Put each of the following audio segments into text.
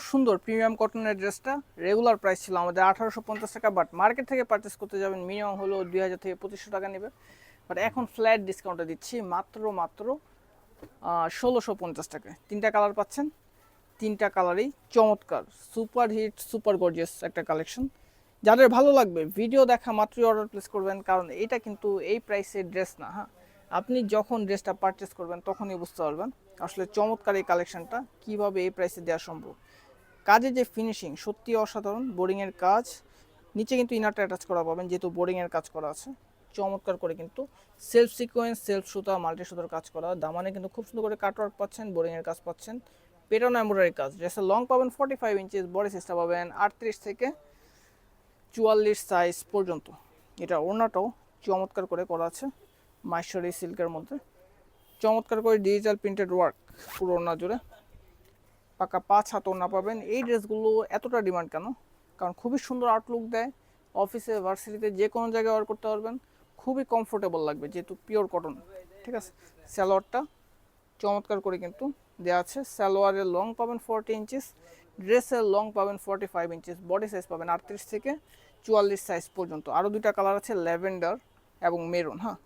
সুন্দর প্রিমিয়াম কটনের ড্রেসটা রেগুলার প্রাইস ছিল আমাদের 1850 টাকা, বাট মার্কেট থেকে পারচেস করতে যাবেন মিনিমাম হলো 2000 থেকে 2500 টাকা নেবে। বাট এখন ফ্ল্যাট ডিসকাউন্টে দিচ্ছি মাত্র 1650 টাকায়। তিনটা কালার পাচ্ছেন, তিনটা কালারই চমৎকার, সুপার হিট সুপার গর্জিয়াস একটা কালেকশন। যাদের ভালো লাগবে ভিডিও দেখা মাত্রই অর্ডার প্লেস করবেন, কারণ এটা কিন্তু এই প্রাইসের ড্রেস না। হ্যাঁ, আপনি যখন ড্রেসটা পারচেস করবেন তখনই বুঝতে পারবেন আসলে চমৎকার এই কালেকশনটা কীভাবে এই প্রাইসে দেওয়া সম্ভব। কাজে যে ফিনিশিং সত্যি অসাধারণ, বোরিংয়ের কাজ, নিচে কিন্তু ইনারটা অ্যাটাচ করা পাবেন যেহেতু বোরিংয়ের কাজ করা আছে। চমৎকার করে কিন্তু সেলফ সিকোয়েন্স, সেলফ সুতা, মাল্টি সুতার কাজ করা, দামানে কিন্তু খুব সুন্দর করে কাটওয়ার্ক পাচ্ছেন, বোরিংয়ের কাজ পাচ্ছেন, পেটানো এমব্রয়ডারি কাজ। ড্রেসের লং পাবেন 45 ইঞ্চিস, বডি সাইজটা পাবেন 38 থেকে 44 সাইজ পর্যন্ত। এটা ওড়নাটাও চমৎকার করে করা আছে মাইশরি সিল্কের মধ্যে, চমৎকার করে ডিজিটাল প্রিন্টেড ওয়ার্ক পুরো ওড়না জুড়ে, পাকা 5 হাত ওড়না পাবেন। এই ড্রেসগুলো এতটা ডিমান্ড কেন? কারণ খুবই সুন্দর আউটলুক দেয়, অফিসে ভার্সিটিতে যে কোনো জায়গায় ওয়ার করতে পারবেন, খুবই কমফোর্টেবল লাগবে যেহেতু পিওর কটন। ঠিক আছে, সালোয়ারটা চমৎকার করে কিন্তু দেওয়া আছে। সালোয়ারের লং পাবেন 40 ইঞ্চিস, ড্রেসের লং পাবেন 45 ইঞ্চিস, বডি সাইজ পাবেন 38 থেকে 44 সাইজ পর্যন্ত। আরও দুইটা কালার আছে, ল্যাভেন্ডার এবং মেরুন। হ্যাঁ,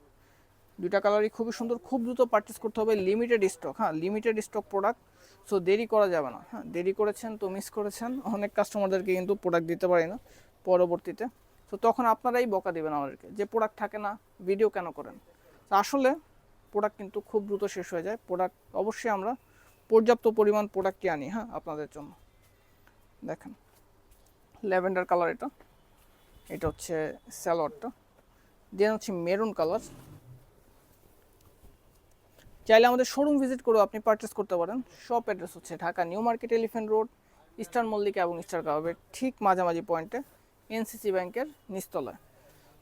দুইটা কালারই খুবই সুন্দর, খুব দ্রুত পারচেস করতে হবে, লিমিটেড স্টক। হ্যাঁ, লিমিটেড স্টক প্রোডাক্ট, সো দেরি করা যাবে না। হ্যাঁ, দেরি করেছেন তো মিস করেছেন, অনেক কাস্টমারদেরকে কিন্তু প্রোডাক্ট দিতে পারি না পরবর্তীতে, তো তখন আপনারাই বকা দেবেন আমাদেরকে যে প্রোডাক্ট থাকে না, ভিডিও কেন করেন। তো আসলে প্রোডাক্ট কিন্তু খুব দ্রুত শেষ হয়ে যায়। প্রোডাক্ট অবশ্যই আমরা পর্যাপ্ত পরিমাণ প্রোডাক্টই আনি, হ্যাঁ, আপনাদের জন্য। দেখেন ল্যাভেন্ডার কালার, এটা এটা হচ্ছে সালোয়ারটা, দেন হচ্ছে মেরুন কালার। চাইলে আমাদের শোরুম ভিজিট করেও আপনি পারচেস করতে পারেন। শপ অ্যাড্রেস হচ্ছে Dhaka new market, elephant road, eastern Mallika এবং স্টার কাবাবের ঠিক মাঝামাঝি পয়েন্টে, এনসিসি ব্যাংকের নিচতলায়।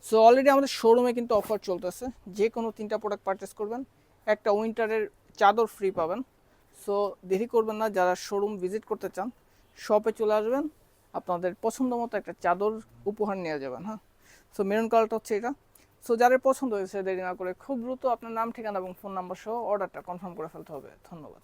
সো অলরেডি আমাদের শোরুমে কিন্তু অফার চলতেছে, যে কোনো 3টা প্রোডাক্ট পারচেস করবেন একটা উইন্টারের চাদর ফ্রি পাবেন। সো দেরি করবেন না, যারা শোরুম ভিজিট করতে চান শপে চলে আসবেন, আপনাদের পছন্দ মতো একটা চাদর উপহার নিয়ে যাবেন। হ্যাঁ, সো মেরুন কালারটা হচ্ছে এটা। সো যাদের পছন্দ হয়েছে দেরি না করে খুব দ্রুত আপনার নাম, ঠিকানা এবং ফোন নাম্বার সহ অর্ডারটা কনফার্ম করে ফেলতে হবে। ধন্যবাদ।